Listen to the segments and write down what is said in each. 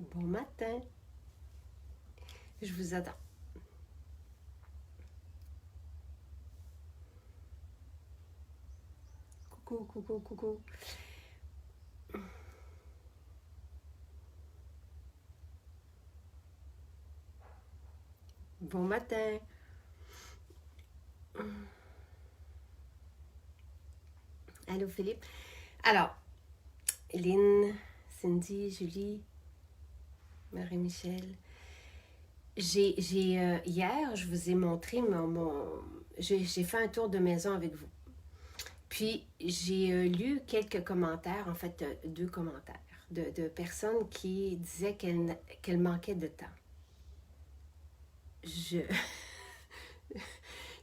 Bon matin. Je vous attends. Coucou, coucou, coucou. Bon matin. Allô, Philippe. Alors, Lynn, Cindy, Julie, Marie-Michel. Hier, je vous ai montré j'ai fait un tour de maison avec vous. Puis, j'ai lu quelques commentaires, en fait, deux commentaires, de personnes qui disaient qu'elles manquaient de temps.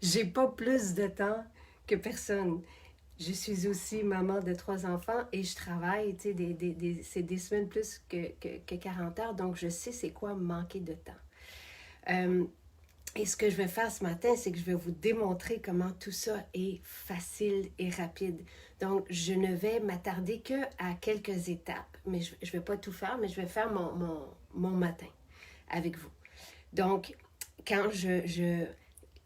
J'ai pas plus de temps que personne. Je suis aussi maman de 3 enfants et je travaille, tu sais, c'est des semaines plus que 40 heures, donc je sais c'est quoi manquer de temps. Et ce que je vais faire ce matin, c'est que je vais vous démontrer comment tout ça est facile et rapide. Donc, je ne vais m'attarder que à quelques étapes, mais je ne vais pas tout faire, mais je vais faire mon matin avec vous. Donc, quand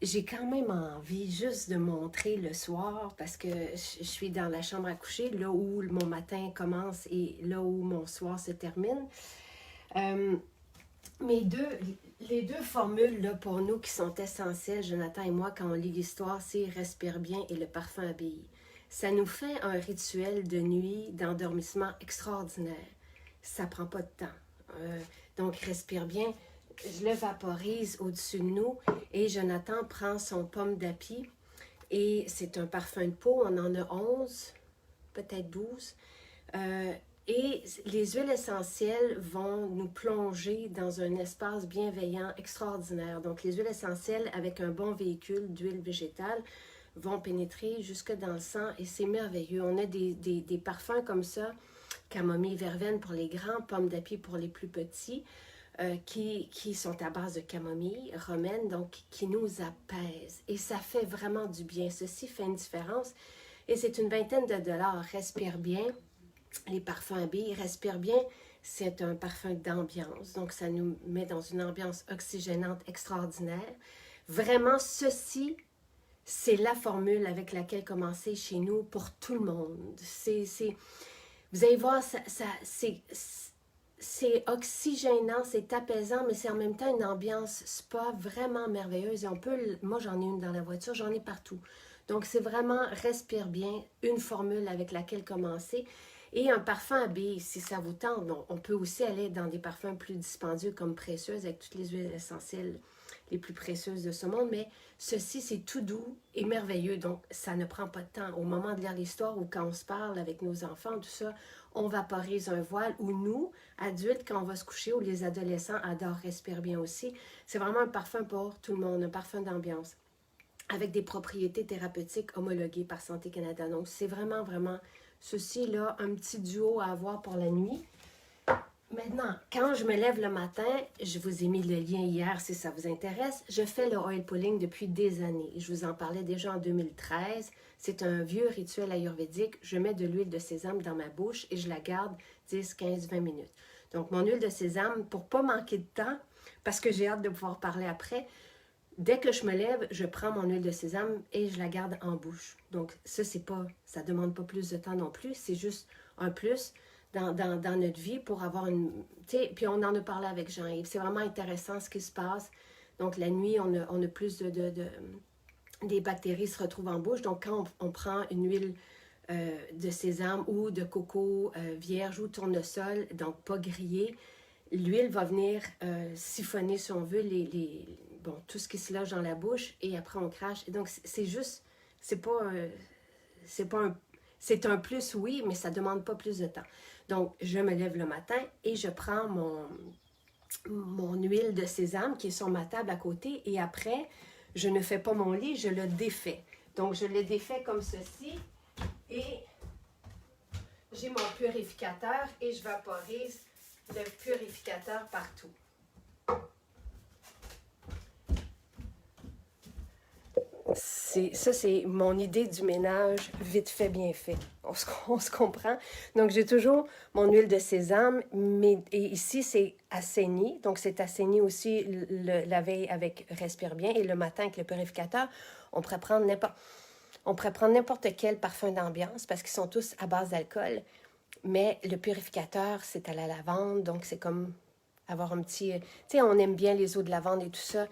j'ai quand même envie juste de montrer le soir parce que je suis dans la chambre à coucher, là où mon matin commence et là où mon soir se termine. Les deux formules là, pour nous qui sont essentielles, Jonathan et moi, quand on lit l'histoire, c'est « respire bien » et « le parfum abbaye ». Ça nous fait un rituel de nuit, d'endormissement extraordinaire. Ça prend pas de temps. Donc, respire bien. Je le vaporise au-dessus de nous et Jonathan prend son pomme d'api et c'est un parfum de peau. On en a 11, peut-être 12. Et les huiles essentielles vont nous plonger dans un espace bienveillant extraordinaire. Donc, les huiles essentielles, avec un bon véhicule d'huile végétale, vont pénétrer jusque dans le sang et c'est merveilleux. On a des parfums comme ça, camomille, verveine pour les grands, pomme d'api pour les plus petits, qui sont à base de camomille romaine, donc qui nous apaisent. Et ça fait vraiment du bien. Ceci fait une différence. Et c'est une vingtaine de dollars. Respire bien. Les parfums abbayes, respire bien, c'est un parfum d'ambiance. Donc, ça nous met dans une ambiance oxygénante extraordinaire. Vraiment, ceci, c'est la formule avec laquelle commencer chez nous pour tout le monde. Vous allez voir, c'est oxygénant, c'est apaisant, mais c'est en même temps une ambiance spa vraiment merveilleuse. Et moi, j'en ai une dans la voiture, j'en ai partout. Donc, c'est vraiment respire bien, une formule avec laquelle commencer. Et un parfum abbaye, si ça vous tente, on peut aussi aller dans des parfums plus dispendieux comme précieuses avec toutes les huiles essentielles les plus précieuses de ce monde, mais ceci, c'est tout doux et merveilleux, donc ça ne prend pas de temps. Au moment de lire l'histoire ou quand on se parle avec nos enfants, tout ça, on vaporise un voile, ou nous, adultes, quand on va se coucher, ou les adolescents adorent respirer bien aussi. C'est vraiment un parfum pour tout le monde, un parfum d'ambiance, avec des propriétés thérapeutiques homologuées par Santé Canada. Donc, c'est vraiment, vraiment ceci, là, un petit duo à avoir pour la nuit. Maintenant, quand je me lève le matin, je vous ai mis le lien hier si ça vous intéresse, je fais le oil pulling depuis des années. Je vous en parlais déjà en 2013. C'est un vieux rituel ayurvédique. Je mets de l'huile de sésame dans ma bouche et je la garde 10, 15, 20 minutes. Donc, mon huile de sésame, pour ne pas manquer de temps, parce que j'ai hâte de pouvoir parler après, dès que je me lève, je prends mon huile de sésame et je la garde en bouche. Donc, ça ne demande pas plus de temps non plus. C'est juste un plus dans notre vie pour avoir une... Puis on en a parlé avec Jean-Yves. C'est vraiment intéressant ce qui se passe. Donc, la nuit, on a plus des bactéries se retrouvent en bouche. Donc, quand on prend une huile de sésame ou de coco vierge ou tournesol, donc pas grillée, l'huile va venir siphonner, si on veut, tout ce qui se loge dans la bouche et après on crache. Et donc, c'est juste, c'est un plus, oui, mais ça ne demande pas plus de temps. Donc, je me lève le matin et je prends mon huile de sésame qui est sur ma table à côté et après, je ne fais pas mon lit, je le défais. Donc, je le défais comme ceci et j'ai mon purificateur et je vaporise le purificateur partout. Ça, c'est mon idée du ménage vite fait, bien fait. on se comprend. Donc, j'ai toujours mon huile de sésame, et ici, c'est assaini. Donc, c'est assaini aussi la veille avec Respire Bien et le matin avec le purificateur. On pourrait prendre n'importe quel parfum d'ambiance parce qu'ils sont tous à base d'alcool. Mais le purificateur, c'est à la lavande, donc c'est comme avoir un petit... Tu sais, on aime bien les eaux de lavande et tout ça.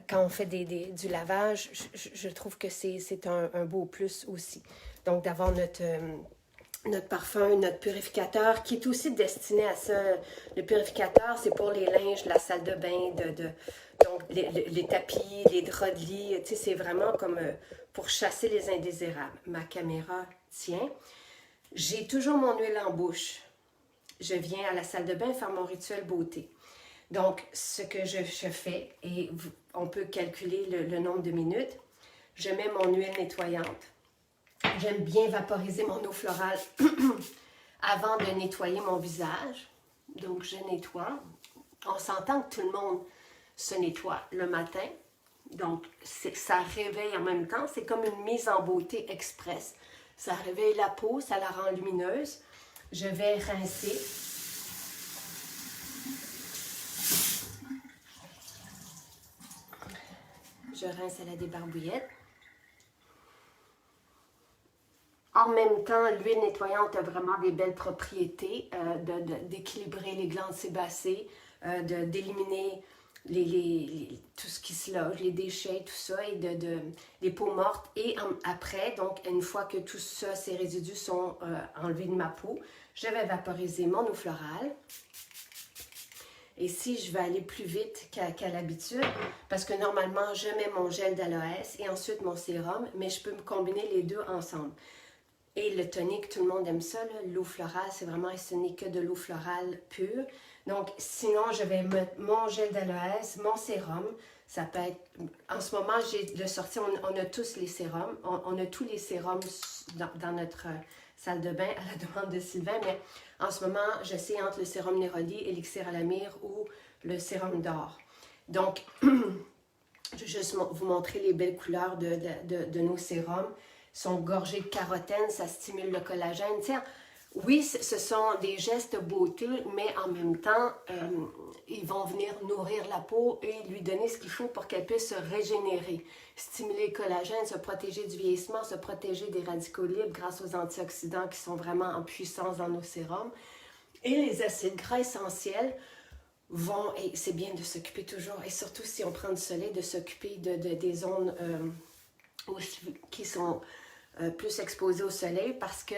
Quand on fait du lavage, je trouve que c'est un beau plus aussi. Donc, d'avoir notre parfum, notre purificateur, qui est aussi destiné à ça. Le purificateur, c'est pour les linges, la salle de bain, donc les tapis, les draps de lit. Tu sais, c'est vraiment comme pour chasser les indésirables. Ma caméra tient. J'ai toujours mon huile en bouche. Je viens à la salle de bain faire mon rituel beauté. Donc, ce que je fais, et on peut calculer le nombre de minutes, je mets mon huile nettoyante. J'aime bien vaporiser mon eau florale avant de nettoyer mon visage. Donc, je nettoie. On s'entend que tout le monde se nettoie le matin. Donc, ça réveille en même temps. C'est comme une mise en beauté express. Ça réveille la peau, ça la rend lumineuse. Je vais rincer. Je rince à la débarbouillette. En même temps, l'huile nettoyante a vraiment des belles propriétés d'équilibrer les glandes sébacées, d'éliminer tout ce qui se loge, les déchets, tout ça, et les peaux mortes. Et après, donc, une fois que tout ça, ces résidus sont enlevés de ma peau, je vais vaporiser mon eau florale. Et si je vais aller plus vite qu'à l'habitude, parce que normalement, je mets mon gel d'aloès et ensuite mon sérum, mais je peux me combiner les deux ensemble. Et le tonique, tout le monde aime ça, l'eau florale, c'est vraiment, ce n'est que de l'eau florale pure. Donc, sinon, je vais mettre mon gel d'aloès, mon sérum. Ça peut être, en ce moment, j'ai de sortie, on a tous les sérums. On a tous les sérums dans notre salle de bain à la demande de Sylvain. Mais en ce moment, je sais entre le sérum Néroli, Élixir à la myrrhe ou le sérum d'or. Donc, je vais juste vous montrer les belles couleurs de nos sérums. Ils sont gorgés de carotène, ça stimule le collagène. Tiens, oui, ce sont des gestes beauté, mais en même temps, ils vont venir nourrir la peau et lui donner ce qu'il faut pour qu'elle puisse se régénérer. Stimuler le collagène, se protéger du vieillissement, se protéger des radicaux libres grâce aux antioxydants qui sont vraiment en puissance dans nos sérums. Et les acides gras essentiels vont, et c'est bien de s'occuper toujours, et surtout si on prend du soleil, de s'occuper des zones qui sont plus exposées au soleil parce que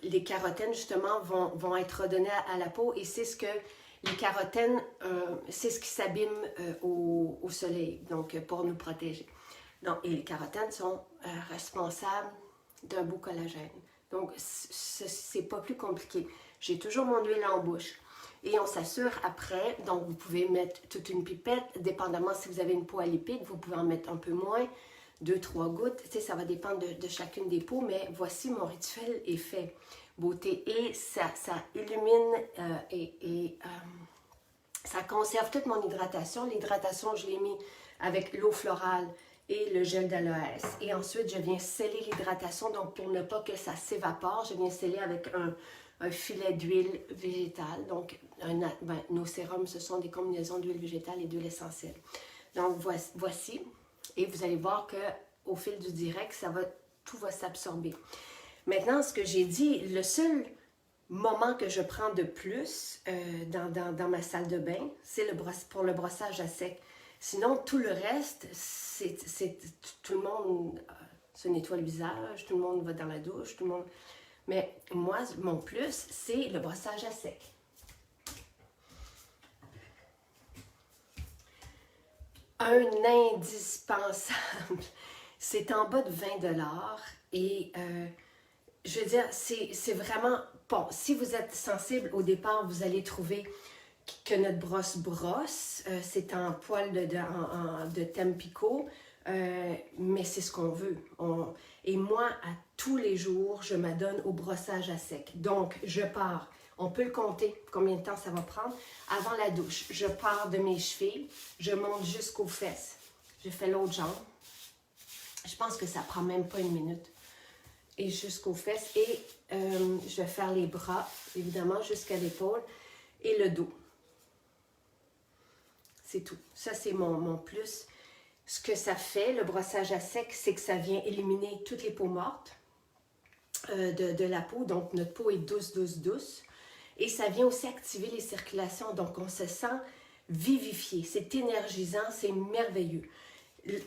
les carotènes, justement, vont être redonnés à la peau et c'est ce que les carotènes, c'est ce qui s'abîme au soleil, donc pour nous protéger. Donc, et les carotènes sont responsables d'un beau collagène. Donc, c'est pas plus compliqué. J'ai toujours mon huile en bouche. Et on s'assure après, donc vous pouvez mettre toute une pipette, dépendamment si vous avez une peau à lipides, vous pouvez en mettre un peu moins. 2-3 gouttes, tu sais, ça va dépendre de chacune des peaux, mais voici mon rituel est fait. Beauté, et ça illumine ça conserve toute mon hydratation. L'hydratation, je l'ai mis avec l'eau florale et le gel d'aloès. Et ensuite, je viens sceller l'hydratation, donc pour ne pas que ça s'évapore, je viens sceller avec un filet d'huile végétale. Donc, nos sérums, ce sont des combinaisons d'huile végétale et d'huile essentielle. Donc, voici. Et vous allez voir qu'au fil du direct, tout va s'absorber. Maintenant, ce que j'ai dit, le seul moment que je prends de plus dans ma salle de bain, c'est pour le brossage à sec. Sinon, tout le reste, tout le monde se nettoie le visage, tout le monde va dans la douche, tout le monde... Mais moi, mon plus, c'est le brossage à sec. Un indispensable, c'est en bas de 20 $ et je veux dire, c'est vraiment bon. Si vous êtes sensible au départ, vous allez trouver que notre brosse, c'est en poil de Tempico, mais c'est ce qu'on veut. Et moi, à tous les jours, je m'adonne au brossage à sec. Donc, je pars. On peut le compter, combien de temps ça va prendre. Avant la douche, je pars de mes chevilles, je monte jusqu'aux fesses. Je fais l'autre jambe. Je pense que ça prend même pas une minute. et jusqu'aux fesses. Et je vais faire les bras, évidemment, jusqu'à l'épaule et le dos. C'est tout. Ça, c'est mon plus. Ce que ça fait, le brossage à sec, c'est que ça vient éliminer toutes les peaux mortes de la peau. Donc, notre peau est douce, douce, douce. Et ça vient aussi activer les circulations. Donc, on se sent vivifié. C'est énergisant, c'est merveilleux.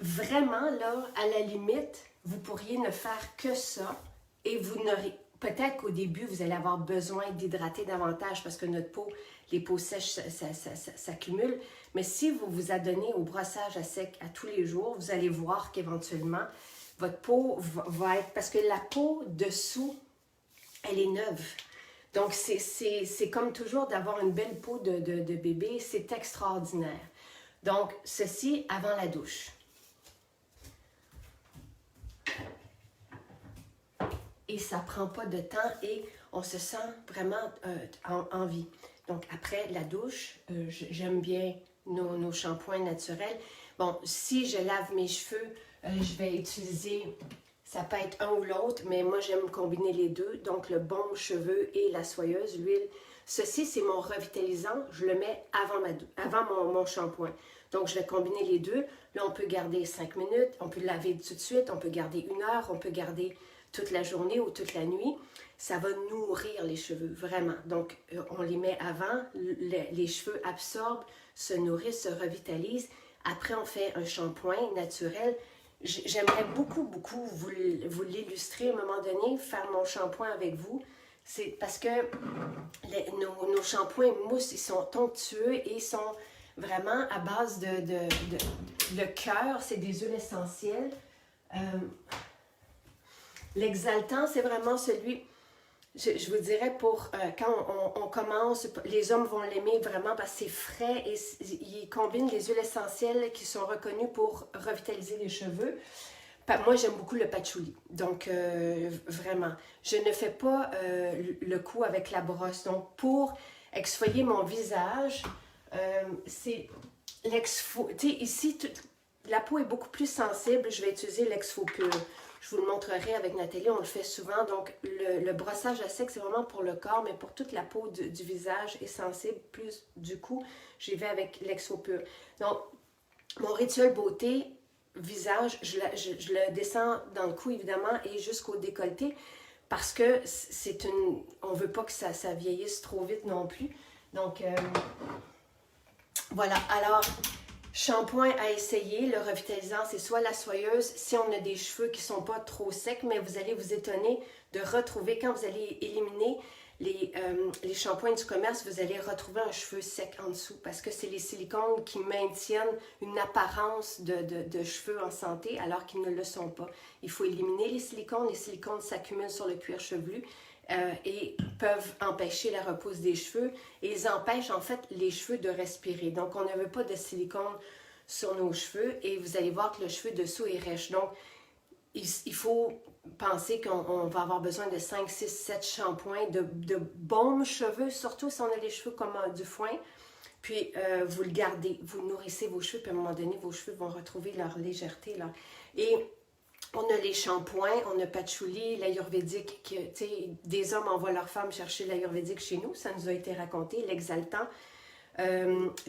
Vraiment, là, à la limite, vous pourriez ne faire que ça et vous n'aurez... Peut-être qu'au début, vous allez avoir besoin d'hydrater davantage parce que notre peau, les peaux sèches s'accumulent. Mais si vous vous adonnez au brossage à sec à tous les jours, vous allez voir qu'éventuellement, votre peau va être... Parce que la peau dessous, elle est neuve. Donc, c'est comme toujours d'avoir une belle peau de bébé. C'est extraordinaire. Donc, ceci avant la douche. Et ça ne prend pas de temps et on se sent vraiment en vie. Donc, après la douche, j'aime bien nos shampoings naturels. Bon, si je lave mes cheveux, je vais utiliser, ça peut être un ou l'autre, mais moi, j'aime combiner les deux. Donc, le baume cheveux et la soyeuse, l'huile. Ceci, c'est mon revitalisant. Je le mets avant mon shampoing. Donc, je vais combiner les deux. Là, on peut garder 5 minutes. On peut laver tout de suite. On peut garder 1 heure. On peut garder toute la journée ou toute la nuit. Ça va nourrir les cheveux, vraiment. Donc, on les met avant. Les cheveux absorbent, se nourrissent, se revitalisent. Après, on fait un shampoing naturel. J'aimerais beaucoup, beaucoup vous l'illustrer à un moment donné, faire mon shampoing avec vous. C'est parce que nos shampoings mousse, ils sont onctueux et ils sont vraiment à base de cœur. C'est des huiles essentielles. L'exaltant, c'est vraiment celui, je vous dirais, pour quand on commence, les hommes vont l'aimer vraiment parce que c'est frais et ils combinent les huiles essentielles qui sont reconnues pour revitaliser les cheveux. Moi, j'aime beaucoup le patchouli. Donc, vraiment, je ne fais pas le coup avec la brosse. Donc, pour exfolier mon visage, c'est l'exfo... Tu sais, ici, la peau est beaucoup plus sensible. Je vais utiliser l'exfo pur. Je vous le montrerai avec Nathalie, on le fait souvent. Donc, le brossage à sec, c'est vraiment pour le corps, mais pour toute la peau du visage est sensible. Plus, du coup, j'y vais avec l'exfo pur. Donc, mon rituel beauté, visage, je le descends dans le cou, évidemment, et jusqu'au décolleté, parce que on ne veut pas que ça vieillisse trop vite non plus. Donc, voilà. Alors, shampoing à essayer, le revitalisant, c'est soit la soyeuse, si on a des cheveux qui ne sont pas trop secs, mais vous allez vous étonner de retrouver, quand vous allez éliminer les shampoings du commerce, vous allez retrouver un cheveu sec en dessous, parce que c'est les silicones qui maintiennent une apparence de cheveux en santé, alors qu'ils ne le sont pas. Il faut éliminer les silicones s'accumulent sur le cuir chevelu, et peuvent empêcher la repousse des cheveux et ils empêchent en fait les cheveux de respirer. Donc on ne veut pas de silicone sur nos cheveux et vous allez voir que le cheveu dessous est rêche. Donc il faut penser qu'on va avoir besoin de 5, 6, 7 shampoings, de baume cheveux, surtout si on a les cheveux comme du foin. Puis vous le gardez, vous nourrissez vos cheveux, puis à un moment donné, vos cheveux vont retrouver leur légèreté. Là. Et on a les shampoings, on a patchouli, l'ayurvédique, tu sais, des hommes envoient leurs femmes chercher l'ayurvédique chez nous, ça nous a été raconté, l'exaltant,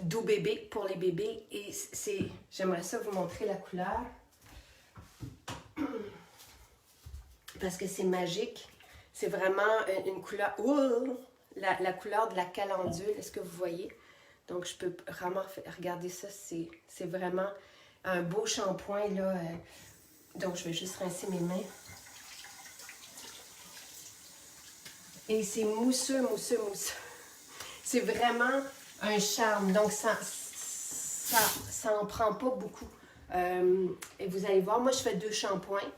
doux bébé pour les bébés, et j'aimerais ça vous montrer la couleur, parce que c'est magique, c'est vraiment une couleur, la couleur de la calendule, est-ce que vous voyez? Donc je peux vraiment regarder ça, c'est vraiment un beau shampoing, là. Donc, je vais juste rincer mes mains. Et c'est mousseux, mousseux, mousseux. C'est vraiment un charme. Donc, ça en prend pas beaucoup. Et vous allez voir, moi, je fais 2 shampoings.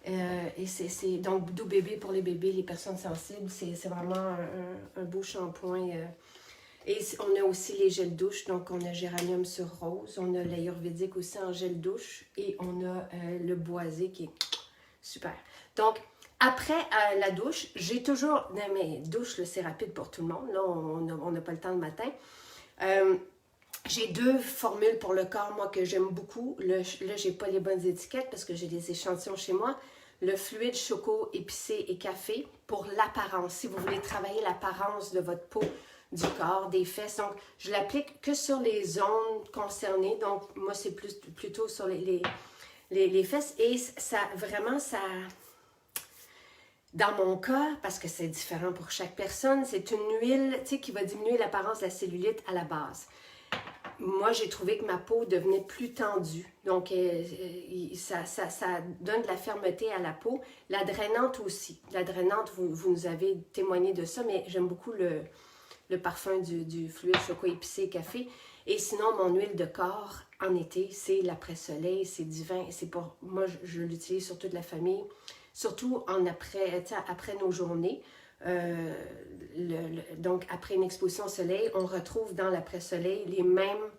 Et c'est donc doux bébé pour les bébés, les personnes sensibles. C'est vraiment un beau shampoing. Et on a aussi les gels douche, donc on a géranium sur rose, on a l'ayurvédique aussi en gel douche et on a le boisé qui est super. Donc, après la douche, j'ai toujours, dans mes douches, c'est rapide pour tout le monde, là on n'a pas le temps le matin. J'ai 2 formules pour le corps, moi, que j'aime beaucoup. Là, j'ai pas les bonnes étiquettes parce que j'ai des échantillons chez moi. le fluide choco épicé et café pour l'apparence. Si vous voulez travailler l'apparence de votre peau, du corps, des fesses. Donc, je l'applique que sur les zones concernées. Donc, moi, c'est plutôt sur les fesses. Et ça, vraiment, ça... Dans mon cas, parce que c'est différent pour chaque personne, c'est une huile, tu sais, qui va diminuer l'apparence de la cellulite à la base. Moi, j'ai trouvé que ma peau devenait plus tendue. Donc, ça donne de la fermeté à la peau. La drainante aussi. La drainante, vous nous avez témoigné de ça, mais j'aime beaucoup le parfum du fluide choco épicé café. Et sinon, mon huile de corps en été, c'est l'après-soleil, c'est divin. C'est pour moi, je l'utilise sur toute la famille, surtout après nos journées. Donc, après une exposition au soleil, on retrouve dans l'après-soleil les mêmes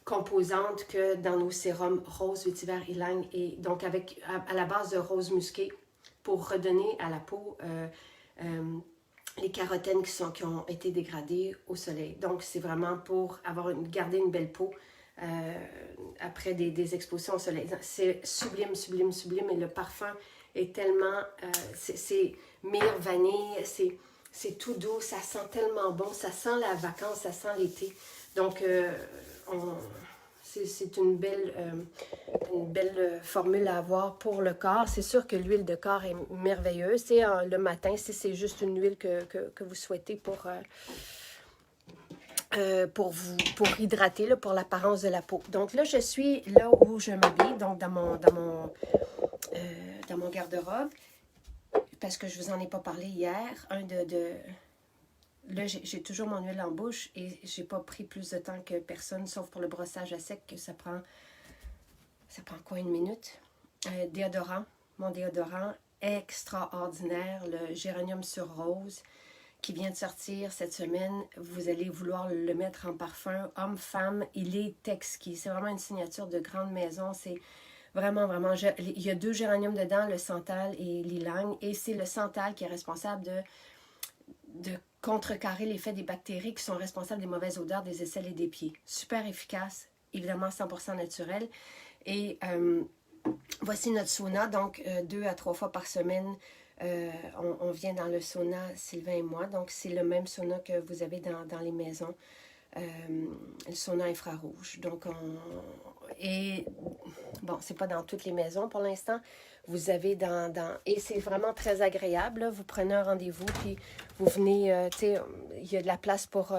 composantes que dans nos sérums rose, vétiver, ylang, et donc à la base de rose musqué pour redonner à la peau les carotènes qui ont été dégradées au soleil. Donc, c'est vraiment pour garder une belle peau après des expositions au soleil. C'est sublime, sublime, sublime. Et le parfum est tellement... c'est myrrhe, vanille, c'est tout doux, ça sent tellement bon. Ça sent la vacance, ça sent l'été. Donc, c'est une belle formule à avoir pour le corps. C'est sûr que l'huile de corps est merveilleuse. C'est le matin, si c'est juste une huile que vous souhaitez pour hydrater, là, pour l'apparence de la peau. Donc là, je suis là où je m'habille, donc dans mon garde-robe, parce que je ne vous en ai pas parlé hier. Là, j'ai toujours mon huile en bouche et j'ai pas pris plus de temps que personne, sauf pour le brossage à sec, que ça prend quoi, 1 minute? Déodorant, mon déodorant extraordinaire, le géranium sur rose, qui vient de sortir cette semaine. Vous allez vouloir le mettre en parfum, homme-femme, il est exquis. C'est vraiment une signature de grande maison, c'est vraiment, vraiment... il y a 2 géraniums dedans, le santal et l'ylang, et c'est le santal qui est responsable de contrecarrer l'effet des bactéries qui sont responsables des mauvaises odeurs des aisselles et des pieds. Super efficace, évidemment 100% naturel. Et voici notre sauna, donc 2 à 3 fois par semaine, on vient dans le sauna, Sylvain et moi. Donc c'est le même sauna que vous avez dans les maisons, le sauna infrarouge. Donc bon, c'est pas dans toutes les maisons pour l'instant. Vous avez et c'est vraiment très agréable, là. Vous prenez un rendez-vous, puis vous venez, tu sais, il y a de la place pour...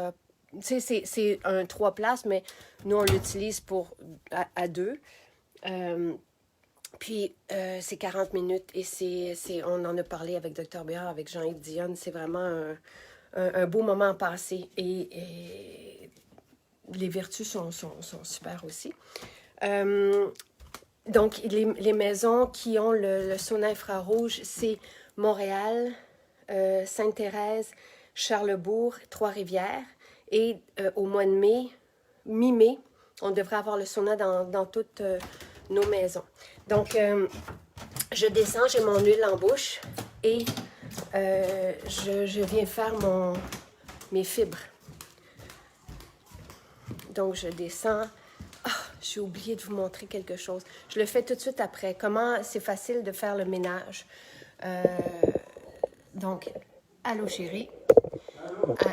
tu sais, c'est 3 places, mais nous, on l'utilise à 2. Puis, c'est 40 minutes et on en a parlé avec Dr Béard, avec Jean-Yves Dionne. C'est vraiment un beau moment à passer. Et les vertus sont super aussi. Donc, les maisons qui ont le sauna infrarouge, c'est Montréal, Sainte-Thérèse, Charlesbourg, Trois-Rivières. Et au mois de mai, mi-mai, on devrait avoir le sauna dans toutes nos maisons. Donc, je descends, j'ai mon huile en bouche et je viens faire mes fibres. Donc, je descends. J'ai oublié de vous montrer quelque chose. Je le fais tout de suite après. Comment c'est facile de faire le ménage. Donc, allô chérie.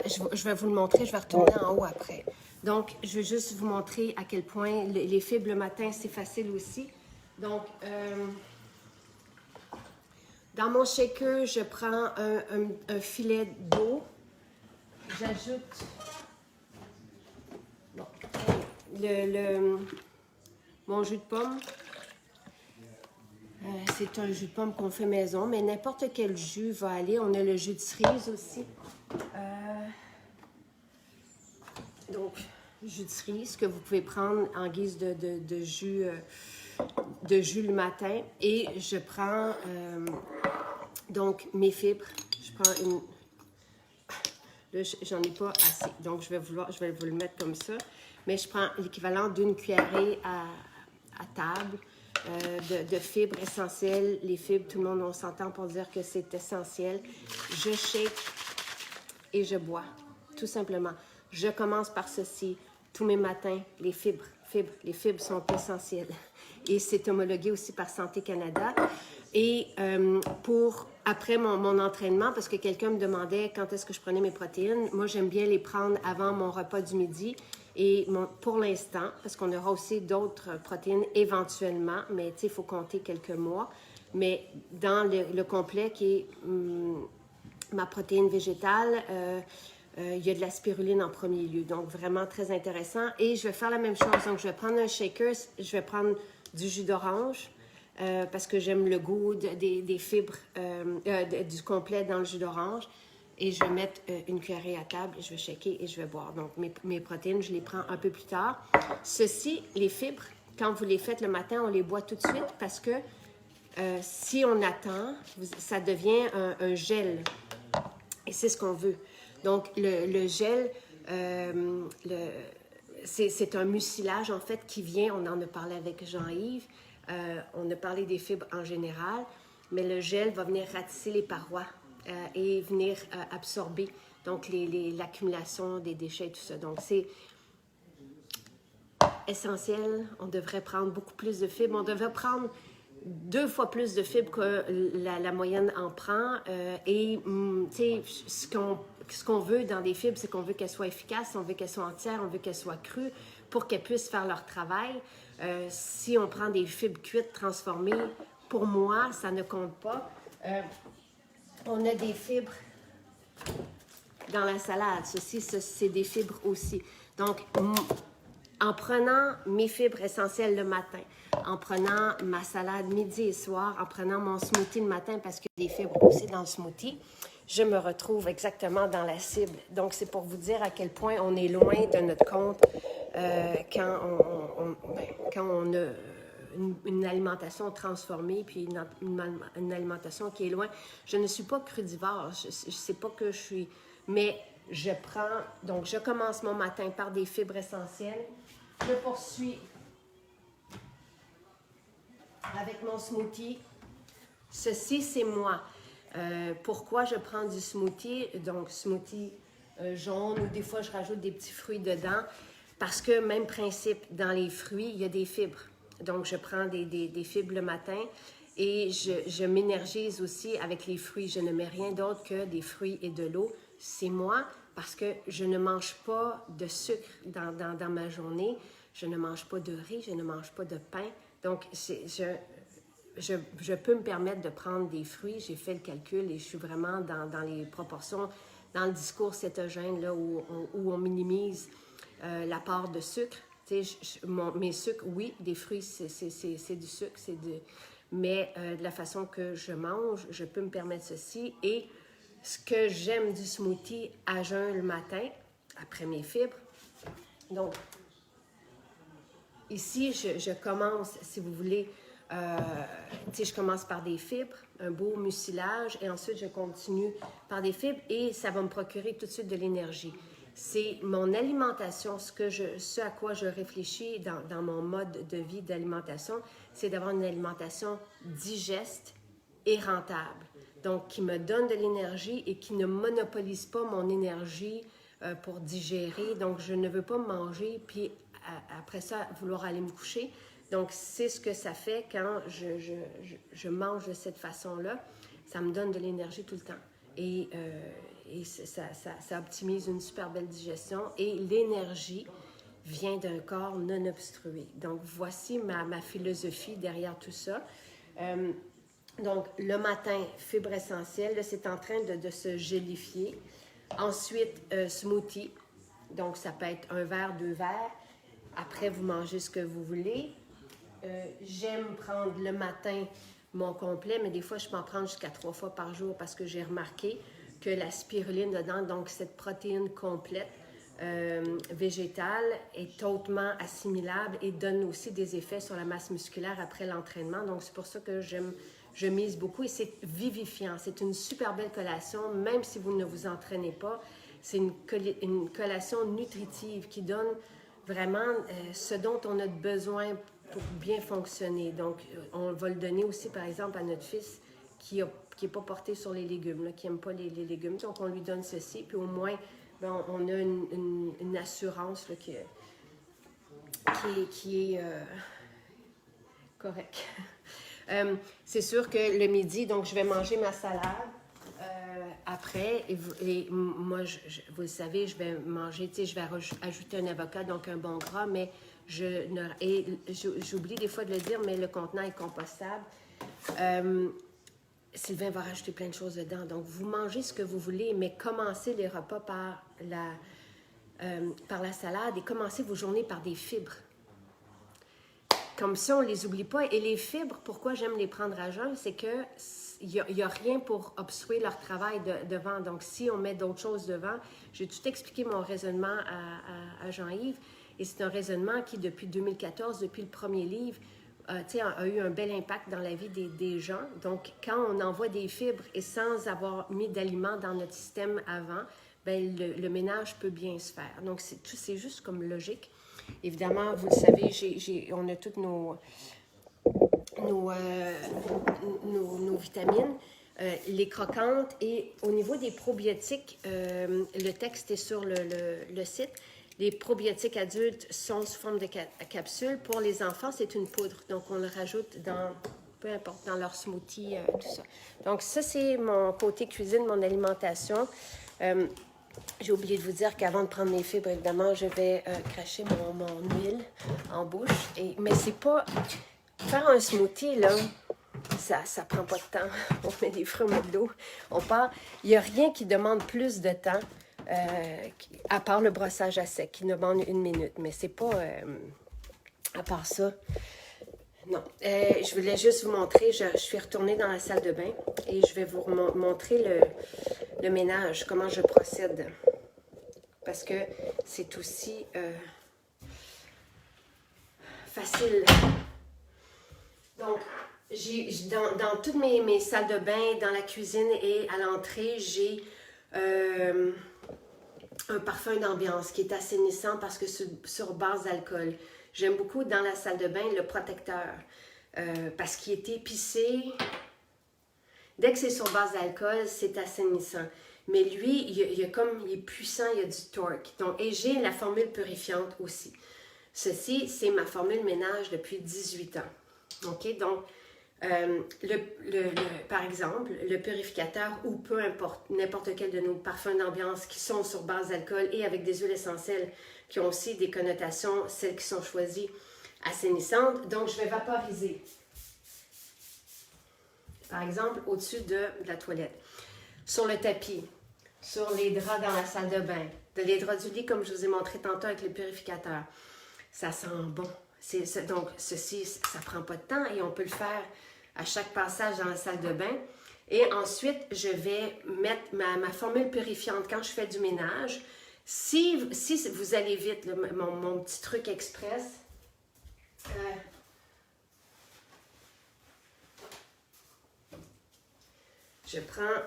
Je vais vous le montrer. Je vais retourner en haut après. Donc, je veux juste vous montrer à quel point les fibres le matin, c'est facile aussi. Donc, dans mon shaker, je prends un filet d'eau. J'ajoute mon jus de pomme. C'est un jus de pomme qu'on fait maison, mais n'importe quel jus va aller. On a le jus de cerise aussi. Donc, jus de cerise que vous pouvez prendre en guise de jus le matin. Et je prends donc mes fibres. Je prends une... Là, j'en ai pas assez. Donc, je vais vous le mettre comme ça. Mais je prends l'équivalent d'une cuillerée à table de fibres essentielles. Les fibres, tout le monde, on s'entend pour dire que c'est essentiel. Je shake et je bois, tout simplement. Je commence par ceci tous mes matins, les fibres. fibres. Les fibres sont essentielles. Et c'est homologué aussi par Santé Canada. Et après mon entraînement, parce que quelqu'un me demandait quand est-ce que je prenais mes protéines, moi j'aime bien les prendre avant mon repas du midi. Et pour l'instant, parce qu'on aura aussi d'autres protéines éventuellement, mais tu sais, il faut compter quelques mois. Mais dans le complet qui est ma protéine végétale, il y a de la spiruline en premier lieu. Donc, vraiment très intéressant. Et je vais faire la même chose. Donc, je vais prendre un shaker, je vais prendre du jus d'orange parce que j'aime le goût des fibres du complet dans le jus d'orange. Et je vais mettre une cuillerée à table et je vais shaker et je vais boire. Donc, mes protéines, je les prends un peu plus tard. Ceci, les fibres, quand vous les faites le matin, on les boit tout de suite parce que si on attend, ça devient un gel. Et c'est ce qu'on veut. Donc, le gel, c'est un mucilage, en fait, qui vient, on en a parlé avec Jean-Yves, on a parlé des fibres en général, mais le gel va venir ratisser les parois et venir absorber, donc, l'accumulation des déchets et tout ça. Donc, c'est essentiel. On devrait prendre beaucoup plus de fibres. On devrait prendre 2 fois plus de fibres que la moyenne en prend. Et, tu sais, ce qu'on veut dans des fibres, c'est qu'on veut qu'elles soient efficaces, on veut qu'elles soient entières, on veut qu'elles soient crues pour qu'elles puissent faire leur travail. Si on prend des fibres cuites, transformées, pour moi, ça ne compte pas. On a des fibres dans la salade. Ceci, c'est des fibres aussi. Donc, en prenant mes fibres essentielles le matin, en prenant ma salade midi et soir, en prenant mon smoothie le matin parce qu'il y a des fibres aussi dans le smoothie, je me retrouve exactement dans la cible. Donc, c'est pour vous dire à quel point on est loin de notre compte quand on a une alimentation transformée puis une alimentation qui est loin. Je ne suis pas crudivore, je ne sais pas que je suis, mais je prends, donc je commence mon matin par des fibres essentielles. Je poursuis avec mon smoothie. Ceci, c'est moi. Pourquoi je prends du smoothie? Donc, smoothie jaune ou des fois, je rajoute des petits fruits dedans. Parce que, même principe, dans les fruits, il y a des fibres. Donc, je prends des fibres le matin et je m'énergise aussi avec les fruits. Je ne mets rien d'autre que des fruits et de l'eau. C'est moi parce que je ne mange pas de sucre dans ma journée. Je ne mange pas de riz, je ne mange pas de pain. Donc, je peux me permettre de prendre des fruits. J'ai fait le calcul et je suis vraiment dans les proportions, dans le discours cétogène là, où on minimise l'apport de sucre. Mes sucres, oui, des fruits, c'est du sucre, mais de la façon que je mange, je peux me permettre ceci. Et ce que j'aime du smoothie à jeun le matin, après mes fibres, donc ici, je commence, si vous voulez, je commence par des fibres, un beau mucilage, et ensuite je continue par des fibres et ça va me procurer tout de suite de l'énergie. C'est mon alimentation, ce à quoi je réfléchis dans mon mode de vie d'alimentation, c'est d'avoir une alimentation digeste et rentable. Donc, qui me donne de l'énergie et qui ne monopolise pas mon énergie pour digérer. Donc, je ne veux pas manger, puis après ça, vouloir aller me coucher. Donc, c'est ce que ça fait quand je mange de cette façon-là. Ça me donne de l'énergie tout le temps. Et ça optimise une super belle digestion. Et l'énergie vient d'un corps non obstrué. Donc, voici ma philosophie derrière tout ça. Donc, le matin, fibres essentielles, là, c'est en train de se gélifier. Ensuite, smoothie. Donc, ça peut être 1 verre, 2 verres. Après, vous mangez ce que vous voulez. J'aime prendre le matin mon complet, mais des fois, je peux en prendre jusqu'à 3 fois par jour parce que j'ai remarqué que la spiruline dedans, donc cette protéine complète végétale, est hautement assimilable et donne aussi des effets sur la masse musculaire après l'entraînement. Donc, c'est pour ça que je mise beaucoup et c'est vivifiant. C'est une super belle collation, même si vous ne vous entraînez pas. C'est une collation nutritive qui donne vraiment ce dont on a besoin pour bien fonctionner. Donc, on va le donner aussi, par exemple, à notre fils qui n'est pas porté sur les légumes, là, qui n'aime pas les légumes. Donc, on lui donne ceci, puis au moins, ben, on a une assurance là, qui est correct. C'est sûr que le midi, donc je vais manger ma salade après. Et moi, vous le savez, je vais manger, tu sais, je vais ajouter un avocat, donc un bon gras, mais j'oublie des fois de le dire, mais le contenant est compostable. Sylvain va rajouter plein de choses dedans. Donc, vous mangez ce que vous voulez, mais commencez les repas par la salade et commencez vos journées par des fibres. Comme ça, on ne les oublie pas. Et les fibres, pourquoi j'aime les prendre à jeun, c'est qu'il n'y a rien pour obstruer leur travail devant. Donc, si on met d'autres choses devant, j'ai tout expliqué mon raisonnement à Jean-Yves. Et c'est un raisonnement qui, depuis 2014, depuis le premier livre, a eu un bel impact dans la vie des gens. Donc, quand on envoie des fibres et sans avoir mis d'aliments dans notre système avant, bien, le ménage peut bien se faire. Donc, c'est juste comme logique. Évidemment, vous le savez, on a toutes nos vitamines, les croquantes. Et au niveau des probiotiques, le texte est sur le site. Les probiotiques adultes sont sous forme de capsules. Pour les enfants, c'est une poudre. Donc, on le rajoute peu importe, dans leur smoothie, tout ça. Donc, ça, c'est mon côté cuisine, mon alimentation. J'ai oublié de vous dire qu'avant de prendre mes fibres, évidemment, je vais cracher mon huile en bouche. Mais c'est pas... Faire un smoothie, là, ça prend pas de temps. On met des fruits, on met de l'eau, on part. Il n'y a rien qui demande plus de temps, à part le brossage à sec, qui demande 1 minute. Mais c'est pas... à part ça... Non. Je voulais juste vous montrer, je suis retournée dans la salle de bain et je vais vous montrer le ménage, comment je procède. Parce que c'est aussi facile. Donc, dans toutes mes salles de bain, dans la cuisine et à l'entrée, j'ai un parfum d'ambiance qui est assainissant parce que sur base d'alcool. J'aime beaucoup dans la salle de bain le protecteur parce qu'il est épicé. Dès que c'est sur base d'alcool, c'est assainissant. Mais lui, il est puissant, il y a du torque. Donc, et j'ai la formule purifiante aussi. Ceci, c'est ma formule ménage depuis 18 ans. OK? Donc, par exemple, le purificateur ou peu importe, n'importe quel de nos parfums d'ambiance qui sont sur base d'alcool et avec des huiles essentielles qui ont aussi des connotations, celles qui sont choisies, assainissantes. Donc, je vais vaporiser. Par exemple, au-dessus de la toilette, sur le tapis, sur les draps dans la salle de bain, les draps du lit, comme je vous ai montré tantôt avec le purificateur. Ça sent bon. Donc, ceci, ça ne prend pas de temps et on peut le faire à chaque passage dans la salle de bain. Et ensuite, je vais mettre ma formule purifiante quand je fais du ménage. Si vous allez vite, là, mon petit truc express, je prends,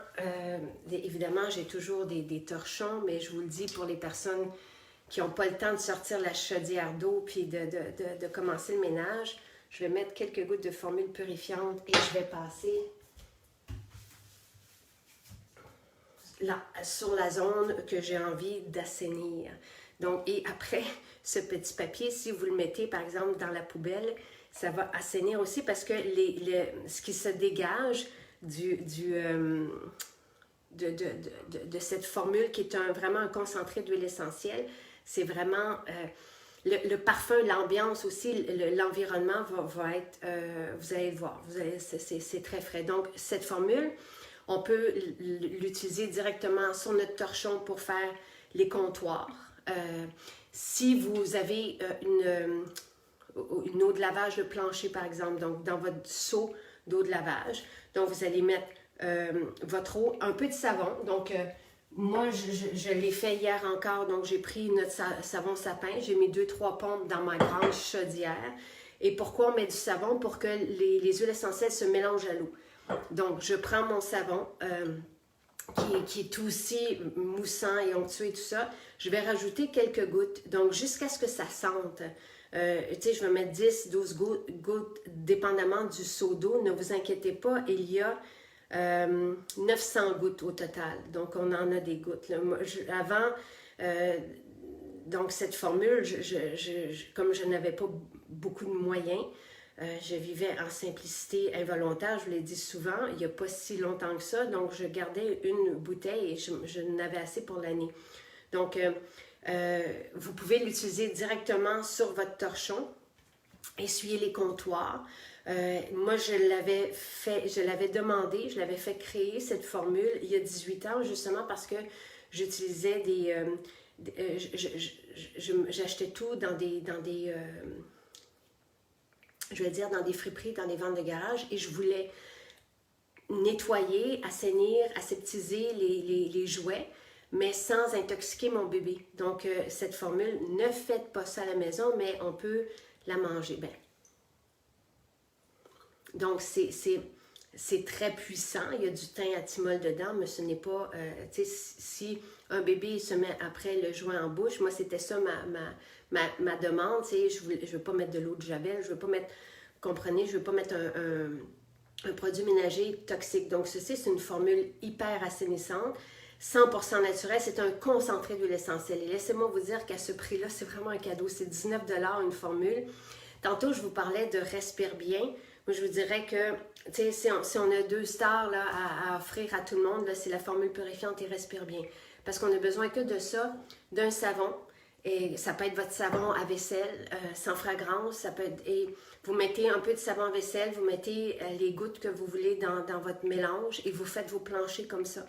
évidemment, j'ai toujours des torchons, mais je vous le dis pour les personnes qui n'ont pas le temps de sortir la chaudière d'eau puis de commencer le ménage, je vais mettre quelques gouttes de formule purifiante et je vais passer sur la zone que j'ai envie d'assainir. Donc, et après, ce petit papier, si vous le mettez, par exemple, dans la poubelle, ça va assainir aussi parce que ce qui se dégage de cette formule qui est vraiment un concentré d'huile essentielle, c'est vraiment le parfum, l'ambiance aussi, l'environnement va être, vous allez le voir, c'est très frais. Donc, cette formule, on peut l'utiliser directement sur notre torchon pour faire les comptoirs. Si vous avez une eau de lavage de plancher, par exemple, donc dans votre seau d'eau de lavage, donc vous allez mettre votre eau, un peu de savon. Donc, moi, je l'ai fait hier encore, donc j'ai pris notre savon sapin, j'ai mis 2-3 pompes dans ma grande chaudière. Et pourquoi on met du savon? Pour que les huiles essentielles se mélangent à l'eau. Donc, je prends mon savon qui est aussi moussant et onctueux et tout ça. Je vais rajouter quelques gouttes, donc jusqu'à ce que ça sente. Tu sais, je vais mettre 10-12 gouttes, dépendamment du seau d'eau. Ne vous inquiétez pas, il y a 900 gouttes au total. Donc, on en a des gouttes. Là. Avant donc cette formule, comme je n'avais pas beaucoup de moyens, je vivais en simplicité involontaire, je vous l'ai dit souvent, il n'y a pas si longtemps que ça, donc je gardais une bouteille et je n'avais assez pour l'année. Donc, vous pouvez l'utiliser directement sur votre torchon, essuyer les comptoirs. Moi, je l'avais demandé, je l'avais fait créer cette formule il y a 18 ans, justement parce que j'utilisais j'achetais tout dans des je vais dire dans des friperies, dans des ventes de garage, et je voulais nettoyer, assainir, aseptiser les jouets, mais sans intoxiquer mon bébé. Donc, cette formule, ne faites pas ça à la maison, mais on peut la manger. Ben, donc, c'est très puissant. Il y a du thym à thymol dedans, mais ce n'est pas... tu sais, si un bébé se met après le joint en bouche, moi, c'était ça ma demande. Tu sais, je ne veux pas mettre de l'eau de Javel, je ne veux pas mettre... Comprenez, je ne veux pas mettre un produit ménager toxique. Donc, ceci, c'est une formule hyper assainissante, 100% naturelle. C'est un concentré d'huile essentielle. Et laissez-moi vous dire qu'à ce prix-là, c'est vraiment un cadeau. C'est 19 $ une formule. Tantôt, je vous parlais de Respire bien. Moi, je vous dirais que, tu sais, si on a 2 stars là, à offrir à tout le monde, c'est la formule purifiante et Respire bien. Parce qu'on n'a besoin que de ça, d'un savon. Et ça peut être votre savon à vaisselle sans fragrance. Ça peut être, et vous mettez un peu de savon à vaisselle, vous mettez les gouttes que vous voulez dans votre mélange et vous faites vos planchers comme ça.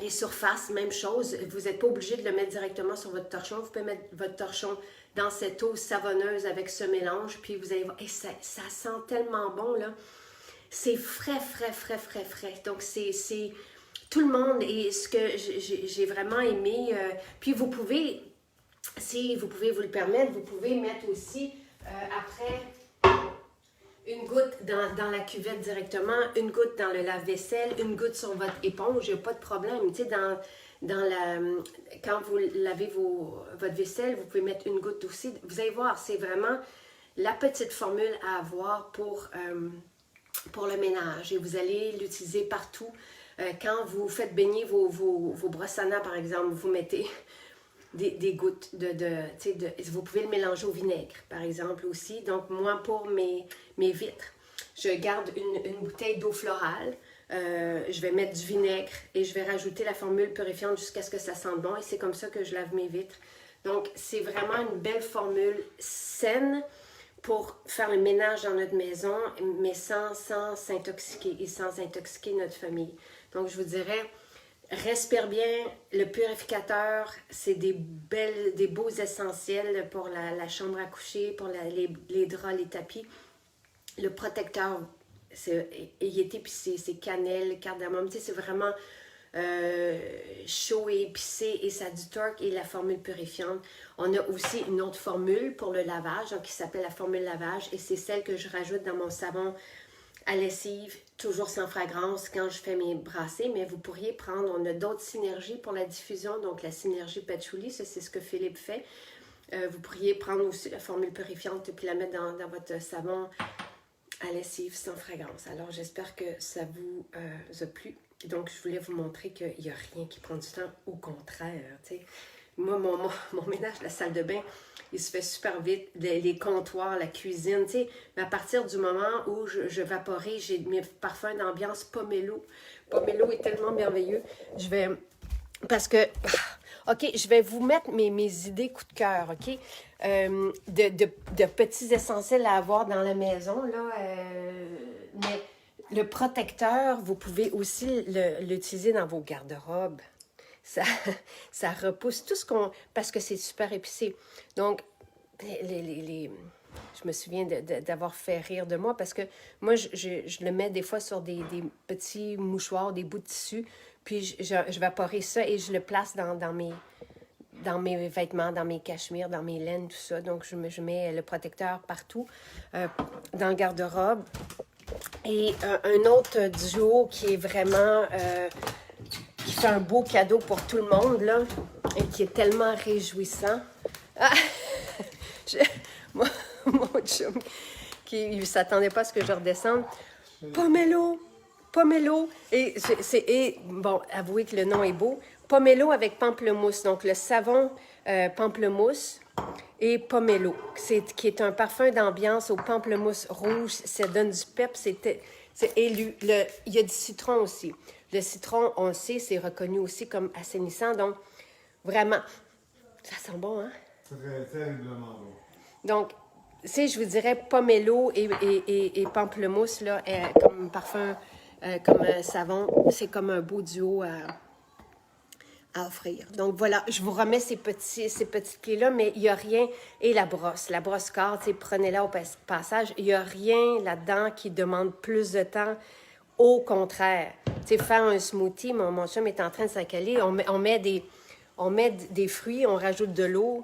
Les surfaces, même chose. Vous n'êtes pas obligé de le mettre directement sur votre torchon. Vous pouvez mettre votre torchon dans cette eau savonneuse avec ce mélange. Puis vous allez voir, et ça sent tellement bon, là. C'est frais, frais, frais, frais, frais. Donc, c'est tout le monde. Et ce que j'ai vraiment aimé. Puis vous pouvez, si vous pouvez vous le permettre, vous pouvez mettre aussi après une goutte dans la cuvette directement, une goutte dans le lave-vaisselle, une goutte sur votre éponge, il n'y a pas de problème. Tu sais, quand vous lavez votre vaisselle, vous pouvez mettre une goutte aussi. Vous allez voir, c'est vraiment la petite formule à avoir pour le ménage. Et vous allez l'utiliser partout. Quand vous faites baigner vos brosses à dents, par exemple, vous mettez des gouttes vous pouvez le mélanger au vinaigre, par exemple, aussi. Donc, moi, pour mes vitres, je garde une bouteille d'eau florale. Je vais mettre du vinaigre et je vais rajouter la formule purifiante jusqu'à ce que ça sente bon. Et c'est comme ça que je lave mes vitres. Donc, c'est vraiment une belle formule saine pour faire le ménage dans notre maison, mais sans s'intoxiquer et sans intoxiquer notre famille. Donc, je vous dirais... Respire bien, le purificateur, c'est des beaux essentiels pour la chambre à coucher, pour les draps, les tapis. Le protecteur, il est épicé, c'est cannelle, cardamome, tu sais, c'est vraiment chaud et épicé et ça a du torque et la formule purifiante. On a aussi une autre formule pour le lavage, donc qui s'appelle la formule lavage et c'est celle que je rajoute dans mon savon à lessive, toujours sans fragrance quand je fais mes brassées, mais vous pourriez prendre, on a d'autres synergies pour la diffusion, donc la synergie patchouli, ça c'est ce que Philippe fait. Vous pourriez prendre aussi la formule purifiante et puis la mettre dans votre savon à lessive sans fragrance. Alors j'espère que ça vous a plu. Donc je voulais vous montrer qu'il n'y a rien qui prend du temps, au contraire, tu sais. Moi, mon ménage, la salle de bain, il se fait super vite. Les comptoirs, la cuisine, tu sais. Mais à partir du moment où je vaporise, j'ai mes parfums d'ambiance pomelo. Pomelo est tellement merveilleux. Parce que, OK, je vais vous mettre mes idées coup de cœur, OK? De petits essentiels à avoir dans la maison, là. Mais le protecteur, vous pouvez aussi l'utiliser dans vos garde-robes. Ça repousse tout ce qu'on... Parce que c'est super épicé. Donc, je me souviens d'avoir fait rire de moi parce que moi, je le mets des fois sur des petits mouchoirs, des bouts de tissu, puis je vaporise ça et je le place dans mes vêtements, dans mes cachemires, dans mes laines, tout ça. Donc, je mets le protecteur partout, dans le garde-robe. Et un autre duo qui est vraiment... qui fait un beau cadeau pour tout le monde, là, et qui est tellement réjouissant. Ah! Mon chum, qui ne s'attendait pas à ce que je redescende. Pomelo! Et bon, avouez que le nom est beau. pomelo avec pamplemousse. Donc, le savon pamplemousse et pomelo, qui est un parfum d'ambiance au pamplemousse rouge. Ça donne du pep. C'est élu. Il y a du citron aussi. Le citron, on le sait, c'est reconnu aussi comme assainissant. Donc, vraiment, ça sent bon, hein? C'est terriblement bon. Donc, je vous dirais pomelo et pamplemousse, là, comme parfum, comme savon, c'est comme un beau duo à offrir. Donc, voilà, je vous remets ces petites clés-là, mais il n'y a rien. Et la brosse corps, prenez-la au passage. Il n'y a rien là-dedans qui demande plus de temps. Au contraire, faire un smoothie, mon chum est en train de s'accaler, on met des fruits, on rajoute de l'eau.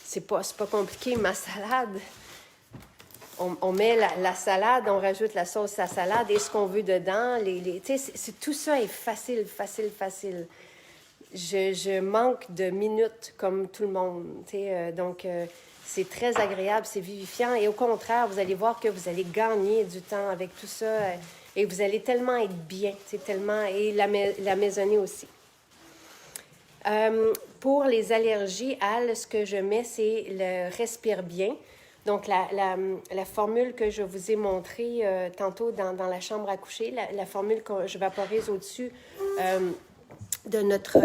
C'est pas compliqué. Ma salade, on met la salade, on rajoute la sauce à salade et ce qu'on veut dedans. Tout ça est facile. Je manque de minutes comme tout le monde. Donc, c'est très agréable, c'est vivifiant. Et au contraire, vous allez voir que vous allez gagner du temps avec tout ça. Et vous allez tellement être bien. Tellement, et la maisonnée aussi. Pour les allergies, ce que je mets, c'est le Respire Bien. Donc, la formule que je vous ai montrée tantôt dans la chambre à coucher, la formule que je vaporise au-dessus de notre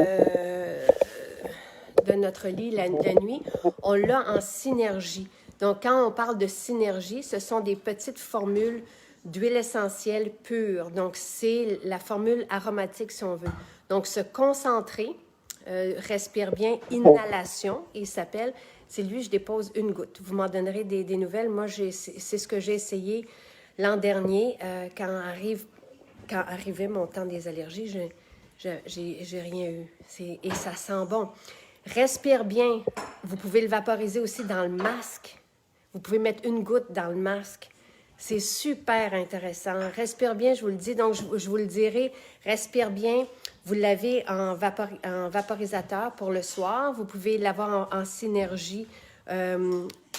lit la nuit, on l'a en synergie. Donc, quand on parle de synergie, ce sont des petites formules d'huile essentielle pure. Donc, c'est la formule aromatique, si on veut. Donc, se concentrer, Respire Bien, inhalation, il s'appelle. C'est lui, je dépose une goutte. Vous m'en donnerez des nouvelles. Moi, c'est ce que j'ai essayé l'an dernier. Quand arrivait mon temps des allergies, j'ai rien eu. Et ça sent bon. Respire Bien, vous pouvez le vaporiser aussi dans le masque. Vous pouvez mettre une goutte dans le masque. C'est super intéressant. Respire Bien, je vous le dis, donc je vous le dirai. Respire Bien, vous l'avez en vaporisateur pour le soir. Vous pouvez l'avoir en synergie,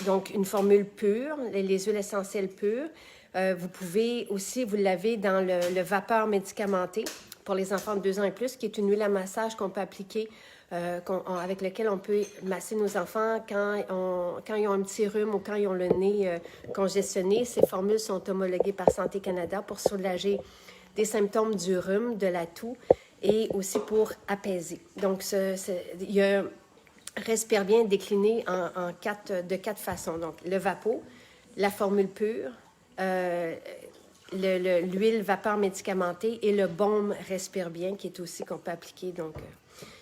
donc une formule pure, les huiles essentielles pures. Vous pouvez aussi, vous l'avez dans le vapeur médicamenté pour les enfants de 2 ans et plus, qui est une huile à massage qu'on peut appliquer, avec laquelle on peut masser nos enfants quand ils ont un petit rhume ou quand ils ont le nez congestionné. Ces formules sont homologuées par Santé Canada pour soulager des symptômes du rhume, de la toux et aussi pour apaiser. Donc, il y a Respire Bien décliné de 4 façons. Donc, le vapeau, la formule pure, l'huile vapeur médicamentée et le baume Respire Bien, qui est aussi qu'on peut appliquer donc,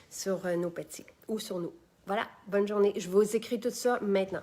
sur nos petits ou sur nous. Voilà, bonne journée. Je vous écris tout ça maintenant.